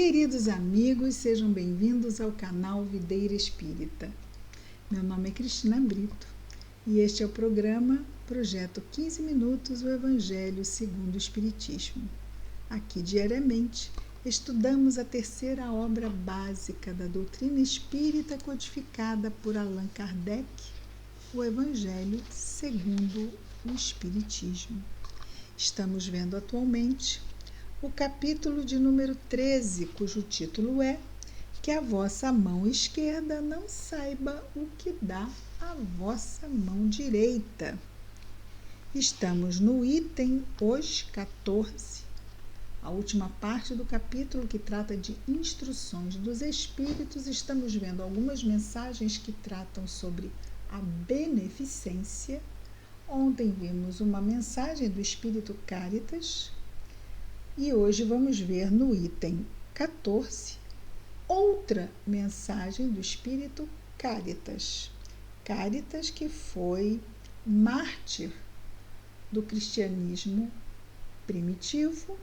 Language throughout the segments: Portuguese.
Queridos amigos, sejam bem-vindos ao canal Videira Espírita. Meu nome é Cristina Brito e este é o programa Projeto 15 Minutos, o Evangelho segundo o Espiritismo. Aqui, diariamente, estudamos a terceira obra básica da doutrina espírita codificada por Allan Kardec, o Evangelho segundo o Espiritismo. Estamos vendo atualmente o capítulo de número 13, cujo título é Que a vossa mão esquerda não saiba o que dá a vossa mão direita. Estamos no item hoje 14, a última parte do capítulo que trata de instruções dos espíritos. Estamos vendo algumas mensagens que tratam sobre a beneficência. Ontem vimos uma mensagem do Espírito Cáritas e hoje vamos ver no item 14 outra mensagem do Espírito Cáritas. Cáritas, que foi mártir do cristianismo primitivo.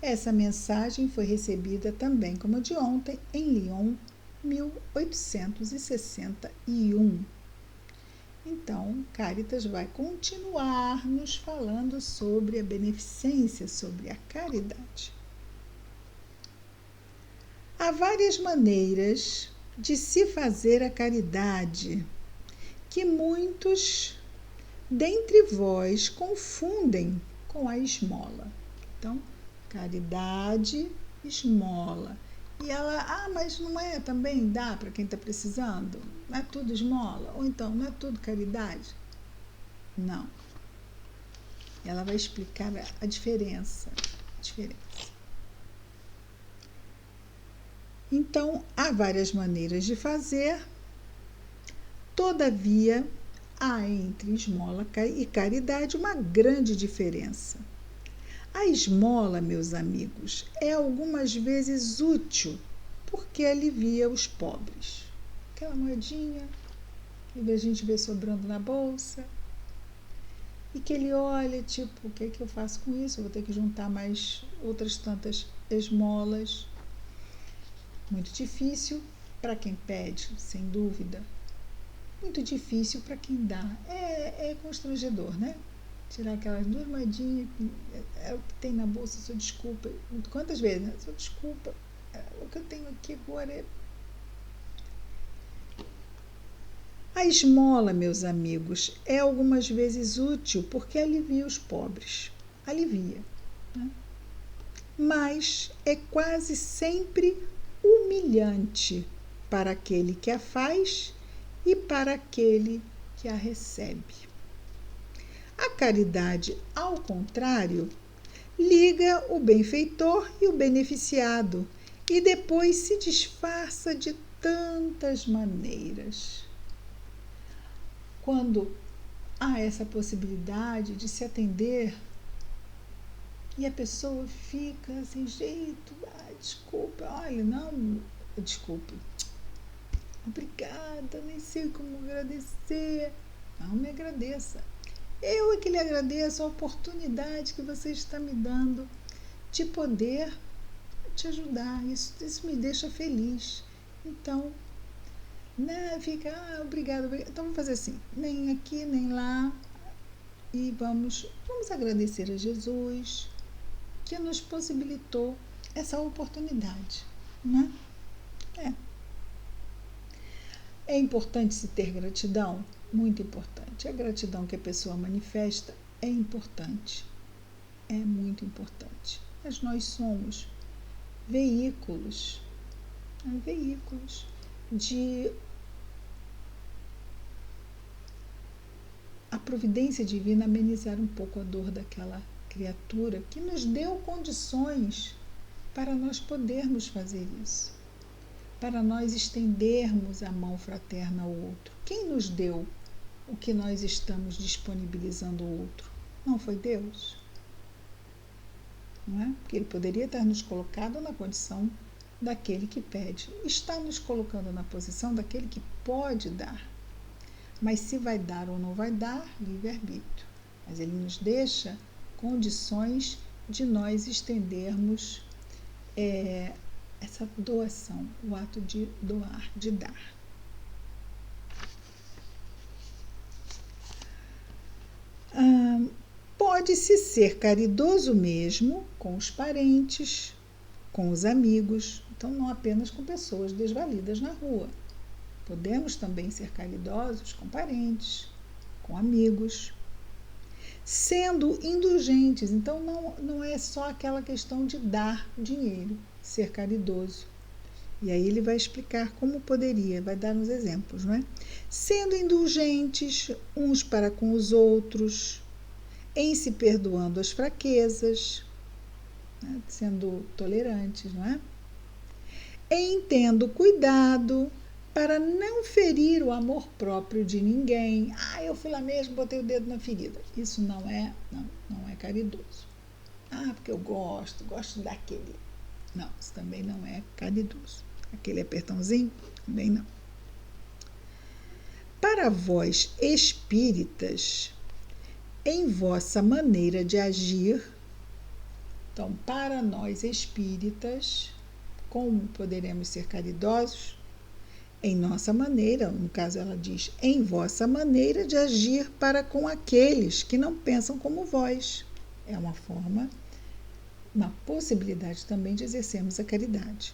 Essa mensagem foi recebida também, como a de ontem, em Lyon, 1861. Então, Cáritas vai continuar nos falando sobre a beneficência, sobre a caridade. Há várias maneiras de se fazer a caridade, que muitos dentre vós confundem com a esmola. Então, caridade, esmola. E ela, mas não é também dá para quem está precisando? Não é tudo esmola? Ou então, não é tudo caridade? Não. Ela vai explicar a diferença. Então, há várias maneiras de fazer, todavia, há entre esmola e caridade uma grande diferença. A esmola, meus amigos, é algumas vezes útil, porque alivia os pobres. Aquela moedinha que a gente vê sobrando na bolsa, e que ele olha, tipo, o que é que eu faço com isso? Eu vou ter que juntar mais outras tantas esmolas. Muito difícil para quem pede, sem dúvida. Muito difícil para quem dá. É constrangedor, né? Tirar aquelas duas moedinhas, é o que tem na bolsa, sua desculpa. Quantas vezes, né? Sua desculpa, o que eu tenho aqui agora é... A esmola, meus amigos, é algumas vezes útil porque alivia os pobres. Alivia. Né? Mas é quase sempre humilhante para aquele que a faz e para aquele que a recebe. A caridade, ao contrário, liga o benfeitor e o beneficiado e depois se disfarça de tantas maneiras. Quando há essa possibilidade de se atender e a pessoa fica sem jeito, desculpa, olha, não, desculpe, obrigada, nem sei como agradecer. Não me agradeça. Eu é que lhe agradeço a oportunidade que você está me dando de poder te ajudar. Isso me deixa feliz. Então, né, fica, obrigada. Então, vamos fazer assim, nem aqui, nem lá. E vamos agradecer a Jesus, que nos possibilitou essa oportunidade. Né? É importante se ter gratidão? Muito importante. A gratidão que a pessoa manifesta é importante. É muito importante. Mas nós somos veículos de a providência divina amenizar um pouco a dor daquela criatura que nos deu condições para nós podermos fazer isso, para nós estendermos a mão fraterna ao outro. Quem nos deu o que nós estamos disponibilizando ao outro? Não foi Deus? Não é? Porque Ele poderia ter nos colocado na condição daquele que pede. Está nos colocando na posição daquele que pode dar. Mas se vai dar ou não vai dar, livre-arbítrio. Mas Ele nos deixa condições de nós estendermos essa doação, o ato de doar, de dar. Pode-se ser caridoso mesmo com os parentes, com os amigos, então não apenas com pessoas desvalidas na rua. Podemos também ser caridosos com parentes, com amigos, sendo indulgentes. Então não é só aquela questão de dar dinheiro, ser caridoso. E aí ele vai explicar como poderia, vai dar uns exemplos, não é? Sendo indulgentes uns para com os outros, em se perdoando as fraquezas, né? Sendo tolerantes, não é? Em tendo cuidado para não ferir o amor próprio de ninguém. Eu fui lá mesmo, botei o dedo na ferida. Isso não é caridoso. Porque eu gosto daquele. Não, isso também não é caridoso. Aquele apertãozinho, também não. Para vós espíritas, em vossa maneira de agir, então, para nós espíritas, como poderemos ser caridosos? Em nossa maneira, no caso ela diz, em vossa maneira de agir para com aqueles que não pensam como vós. É uma forma, uma possibilidade também de exercermos a caridade.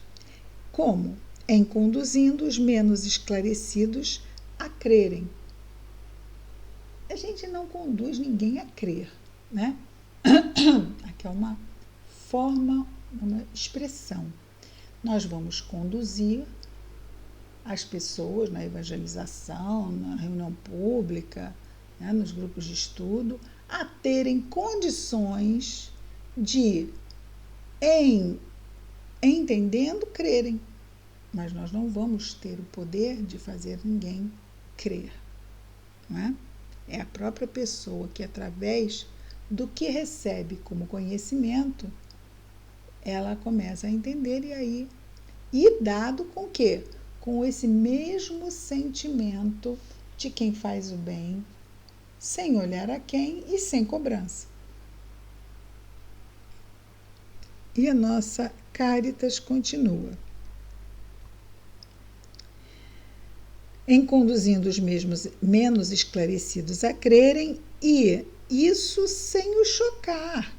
Como? Em conduzindo os menos esclarecidos a crerem. A gente não conduz ninguém a crer, né? Aqui é uma forma, uma expressão. Nós vamos conduzir as pessoas na evangelização, na reunião pública, né, nos grupos de estudo, a terem condições de, entendendo, crerem. Mas nós não vamos ter o poder de fazer ninguém crer, não é? É a própria pessoa que, através do que recebe como conhecimento, ela começa a entender e dado com o quê? Com esse mesmo sentimento de quem faz o bem, sem olhar a quem e sem cobrança. E a nossa Caritas continua. Em conduzindo os mesmos menos esclarecidos a crerem, e isso sem os chocar,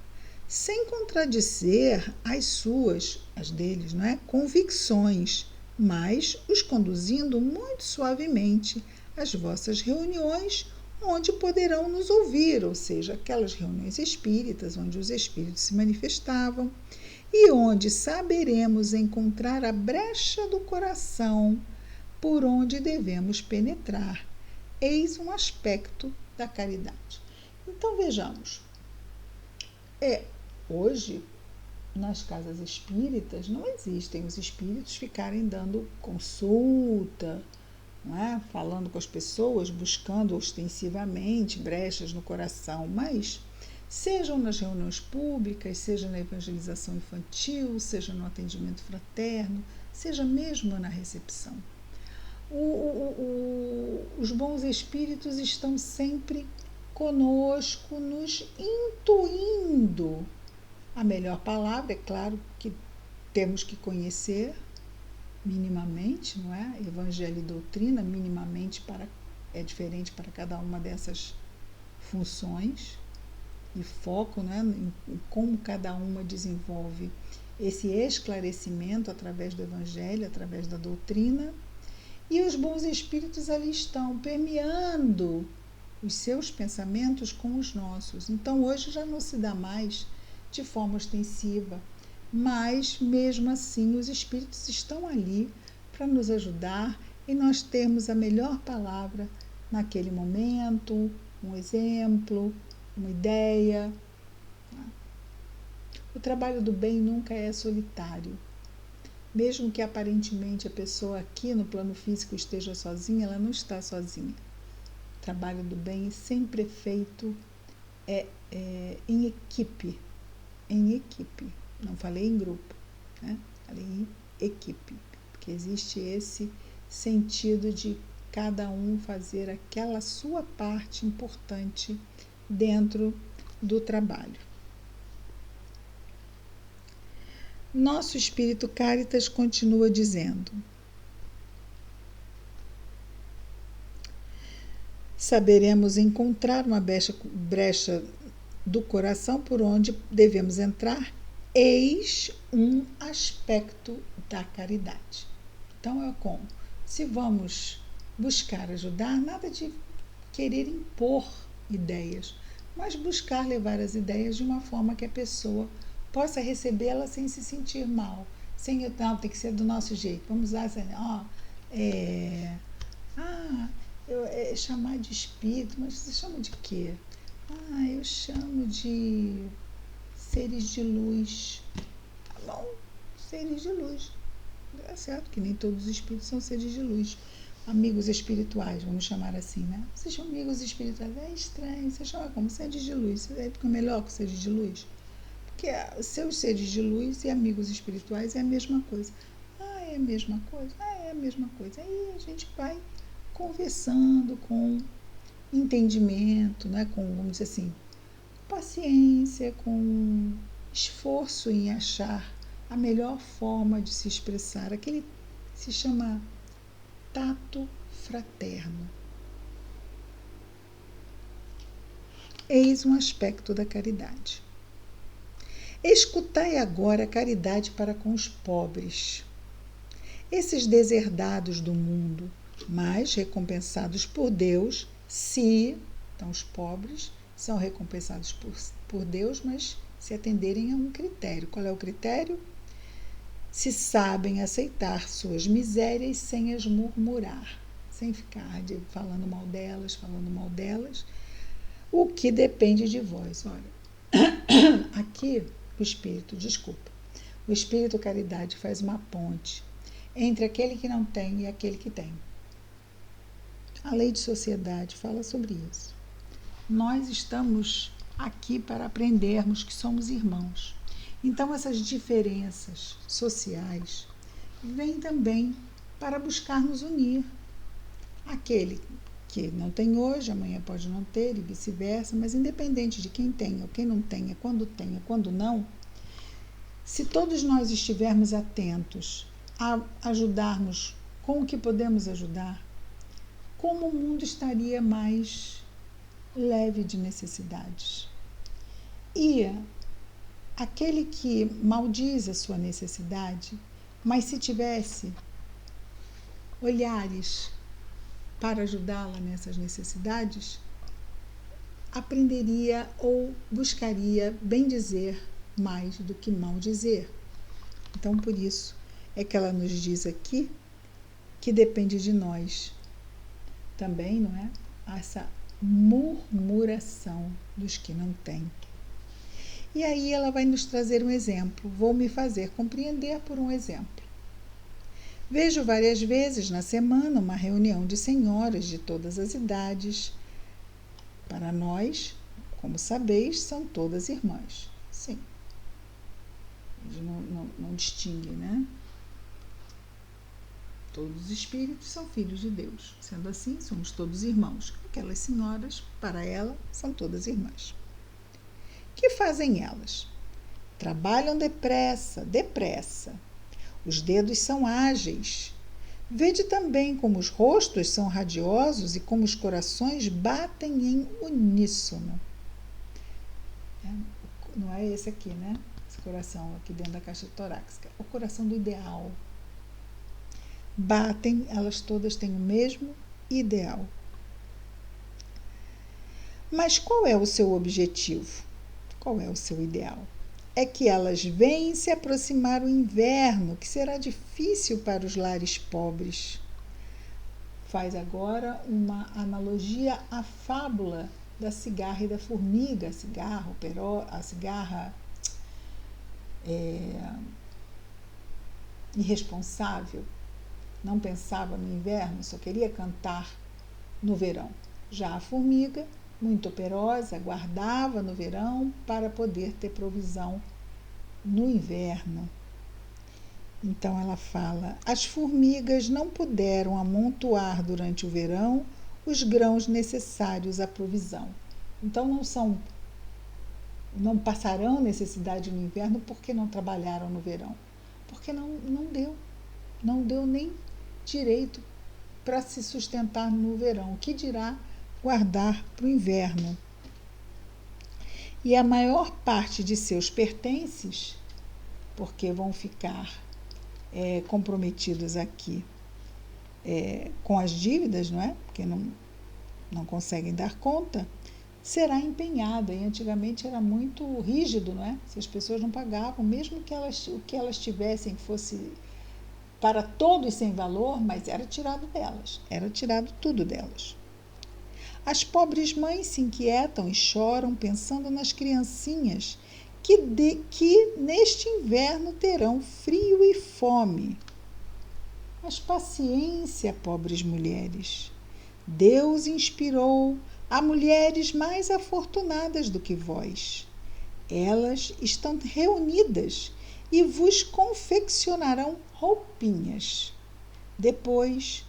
sem contradizer as deles, não é? Convicções, mas os conduzindo muito suavemente às vossas reuniões, onde poderão nos ouvir, ou seja, aquelas reuniões espíritas, onde os espíritos se manifestavam, e onde saberemos encontrar a brecha do coração por onde devemos penetrar. Eis um aspecto da caridade. Então, vejamos. Hoje, nas casas espíritas, não existem os espíritos ficarem dando consulta, não é? Falando com as pessoas, buscando ostensivamente brechas no coração, mas sejam nas reuniões públicas, seja na evangelização infantil, seja no atendimento fraterno, seja mesmo na recepção. Os bons espíritos estão sempre conosco, nos intuindo. A melhor palavra, é claro que temos que conhecer minimamente, não é? Evangelho e doutrina, minimamente é diferente para cada uma dessas funções e foco, né, em como cada uma desenvolve esse esclarecimento através do Evangelho, através da doutrina. E os bons espíritos ali estão permeando os seus pensamentos com os nossos. Então, hoje já não se dá mais de forma ostensiva, mas, mesmo assim, os espíritos estão ali para nos ajudar e nós termos a melhor palavra naquele momento, um exemplo, uma ideia. O trabalho do bem nunca é solitário. Mesmo que aparentemente a pessoa aqui no plano físico esteja sozinha, ela não está sozinha. O trabalho do bem sempre é feito em equipe. Não falei em grupo, né? Falei em equipe, porque existe esse sentido de cada um fazer aquela sua parte importante dentro do trabalho. Nosso espírito Cáritas continua dizendo: saberemos encontrar uma brecha do coração por onde devemos entrar, eis um aspecto da caridade. Então é como se vamos buscar ajudar, nada de querer impor ideias, mas buscar levar as ideias de uma forma que a pessoa possa recebê-la sem se sentir mal, sem não, tem que ser do nosso jeito. Vamos usar assim, chamar de espírito, mas você chama de quê? Eu chamo de seres de luz. Tá bom? Seres de luz. É certo que nem todos os espíritos são seres de luz. Amigos espirituais, vamos chamar assim, né? Vocês chamam amigos espirituais, é estranho, você chama como seres de luz, aí fica melhor que seres de luz. Porque os seus seres de luz e amigos espirituais é a mesma coisa. É a mesma coisa? É a mesma coisa. Aí a gente vai conversando com entendimento, né? Com, vamos dizer assim, paciência, com esforço em achar a melhor forma de se expressar. Aquele se chama tato fraterno. Eis um aspecto da caridade. Escutai agora a caridade para com os pobres, esses deserdados do mundo, mas recompensados por Deus, então os pobres são recompensados por Deus, mas se atenderem a um critério. Qual é o critério? Se sabem aceitar suas misérias sem as murmurar, sem ficar falando mal delas, o que depende de vós. Olha, aqui o Espírito Caridade faz uma ponte entre aquele que não tem e aquele que tem. A lei de sociedade fala sobre isso. Nós estamos aqui para aprendermos que somos irmãos. Então, essas diferenças sociais vêm também para buscar nos unir. Aquele que não tem hoje, amanhã pode não ter e vice-versa, mas independente de quem tem ou quem não tenha, quando não, se todos nós estivermos atentos a ajudarmos com o que podemos ajudar, como o mundo estaria mais leve de necessidades. E aquele que maldiz a sua necessidade, mas se tivesse olhares para ajudá-la nessas necessidades, aprenderia ou buscaria bem dizer mais do que mal dizer. Então, por isso é que ela nos diz aqui que depende de nós também, não é? Essa murmuração dos que não têm. E aí ela vai nos trazer um exemplo. Vou me fazer compreender por um exemplo. Vejo várias vezes na semana uma reunião de senhoras de todas as idades. Para nós, como sabeis, são todas irmãs. Sim. Eles não distinguem, né? Todos os espíritos são filhos de Deus. Sendo assim, somos todos irmãos. Aquelas senhoras, para ela, são todas irmãs. Que fazem elas? Trabalham depressa. Os dedos são ágeis. Vede também como os rostos são radiosos e como os corações batem em uníssono. Não é esse aqui, né? Esse coração aqui dentro da caixa torácica. O coração do ideal. Batem, elas todas têm o mesmo ideal. Mas qual é o seu objetivo? Qual é o seu ideal? É que elas veem se aproximar o inverno, que será difícil para os lares pobres. Faz agora uma analogia à fábula da cigarra e da formiga. A cigarra irresponsável, não pensava no inverno, só queria cantar no verão. Já a formiga, muito operosa, aguardava no verão para poder ter provisão no inverno. Então ela fala: as formigas não puderam amontoar durante o verão os grãos necessários à provisão. Então não são não passarão necessidade no inverno porque não trabalharam no verão. Porque não deu nem direito para se sustentar no verão. O que dirá guardar para o inverno? E a maior parte de seus pertences, porque vão ficar comprometidos aqui com as dívidas, não é? Porque não conseguem dar conta, será empenhada. E antigamente era muito rígido, não é? Se as pessoas não pagavam, mesmo que o que elas tivessem fosse para todos sem valor, mas era tirado delas, era tirado tudo delas. As pobres mães se inquietam e choram pensando nas criancinhas que neste inverno terão frio e fome. Mas paciência, pobres mulheres. Deus inspirou a mulheres mais afortunadas do que vós. Elas estão reunidas e vos confeccionarão roupinhas. Depois,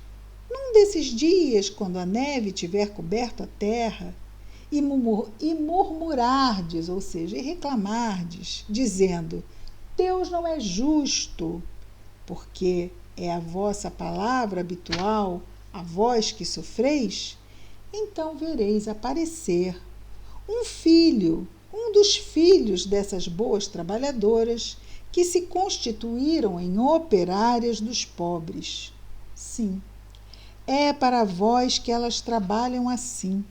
num desses dias, quando a neve tiver coberto a terra, e murmurardes, ou seja, e reclamardes, dizendo: Deus não é justo, porque é a vossa palavra habitual, a vós que sofreis, então vereis aparecer um dos filhos dessas boas trabalhadoras que se constituíram em operárias dos pobres. Sim, é para vós que elas trabalham assim,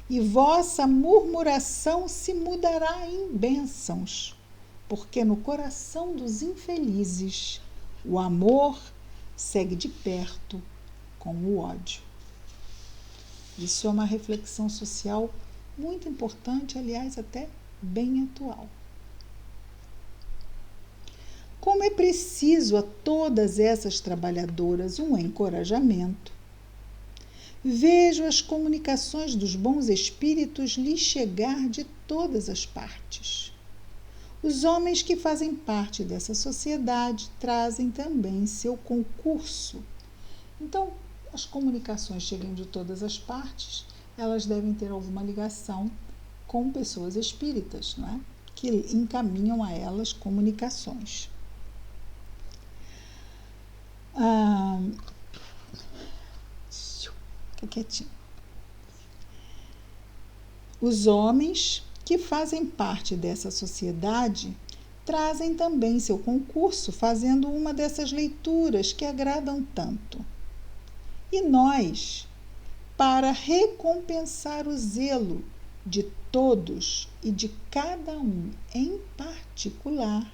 e vossa murmuração se mudará em bênçãos, porque no coração dos infelizes o amor segue de perto com o ódio. Isso é uma reflexão social muito importante, aliás, até bem atual. Como é preciso a todas essas trabalhadoras um encorajamento. Vejo as comunicações dos bons espíritos lhes chegar de todas as partes. Os homens que fazem parte dessa sociedade trazem também seu concurso. Então, as comunicações chegam de todas as partes, elas devem ter alguma ligação com pessoas espíritas, não é? Que encaminham a elas comunicações. Fica quietinho. Os homens que fazem parte dessa sociedade trazem também seu concurso, fazendo uma dessas leituras que agradam tanto. E nós, para recompensar o zelo de todos e de cada um em particular,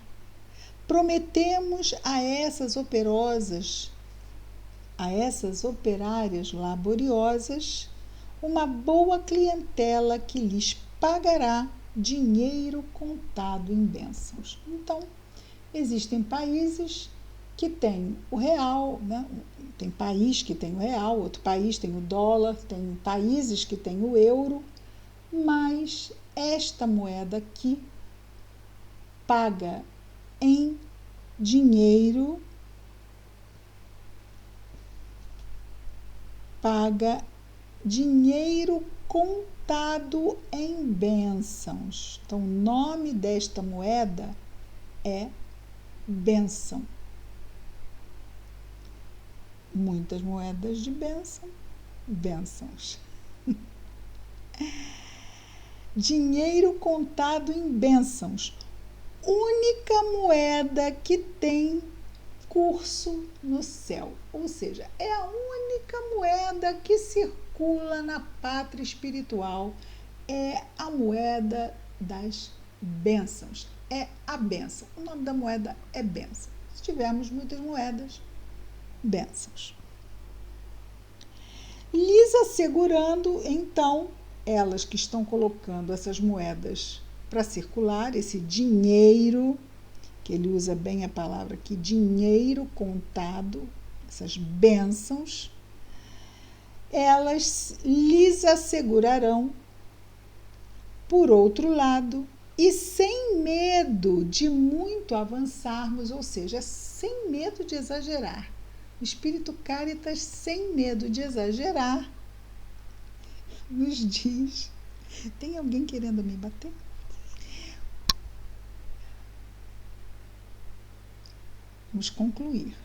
prometemos a essas operárias laboriosas, uma boa clientela que lhes pagará dinheiro contado em bênçãos. Então, existem países que têm o real, né? Tem país que tem o real, outro país tem o dólar, tem países que têm o euro, mas esta moeda aqui paga em dinheiro, contado em bênçãos. Então, o nome desta moeda é bênção. Muitas moedas de bênçãos. Dinheiro contado em bênçãos. Única moeda que tem curso no céu. Ou seja, é a única moeda que circula na pátria espiritual. É a moeda das bênçãos. É a bênção. O nome da moeda é bênção. Se tivermos muitas moedas, bênçãos. Lhes assegurando, então, elas que estão colocando essas moedas para circular, esse dinheiro, que ele usa bem a palavra aqui, dinheiro contado, essas bênçãos, elas lhes assegurarão, por outro lado, e sem medo de muito avançarmos, ou seja, sem medo de exagerar. O Espírito Caritas, sem medo de exagerar, nos diz... Tem alguém querendo me bater? Vamos concluir.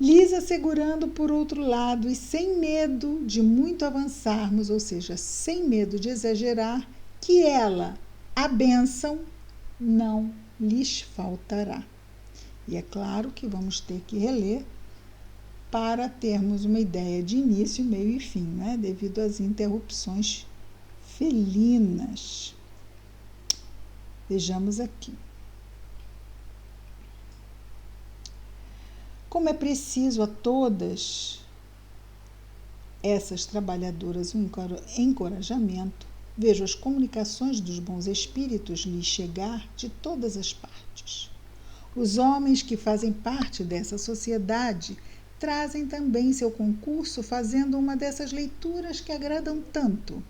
Lhes assegurando, por outro lado, e sem medo de muito avançarmos, ou seja, sem medo de exagerar, que ela, a bênção, não lhes faltará. E é claro que vamos ter que reler para termos uma ideia de início, meio e fim, né? Devido às interrupções felinas. Vejamos aqui. Como é preciso a todas essas trabalhadoras um encorajamento, vejo as comunicações dos bons espíritos lhes chegar de todas as partes. Os homens que fazem parte dessa sociedade trazem também seu concurso fazendo uma dessas leituras que agradam tanto.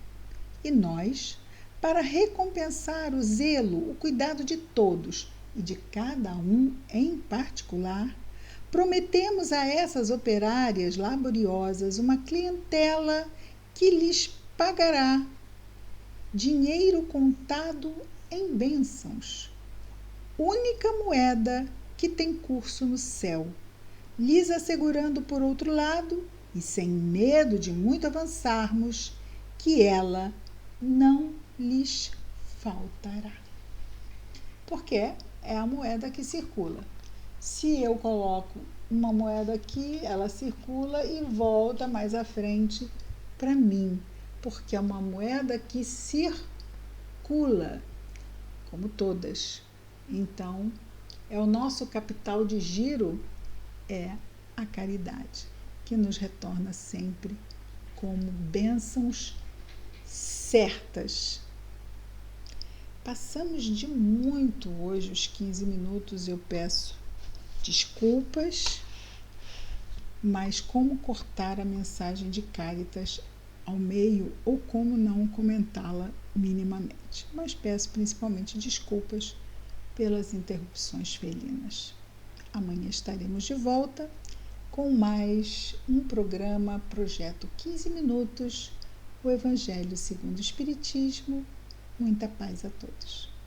E nós, para recompensar o zelo, o cuidado de todos e de cada um em particular, prometemos a essas operárias laboriosas uma clientela que lhes pagará dinheiro contado em bênçãos, única moeda que tem curso no céu, lhes assegurando, por outro lado, e sem medo de muito avançarmos, que ela não lhes faltará. Porque é a moeda que circula. Se eu coloco uma moeda aqui, ela circula e volta mais à frente para mim, porque é uma moeda que circula, como todas. Então, é o nosso capital de giro, é a caridade, que nos retorna sempre como bênçãos certas. Passamos de muito hoje os 15 minutos, eu peço desculpas, mas como cortar a mensagem de Cáritas ao meio ou como não comentá-la minimamente. Mas peço principalmente desculpas pelas interrupções felinas. Amanhã estaremos de volta com mais um programa Projeto 15 Minutos, o Evangelho segundo o Espiritismo. Muita paz a todos.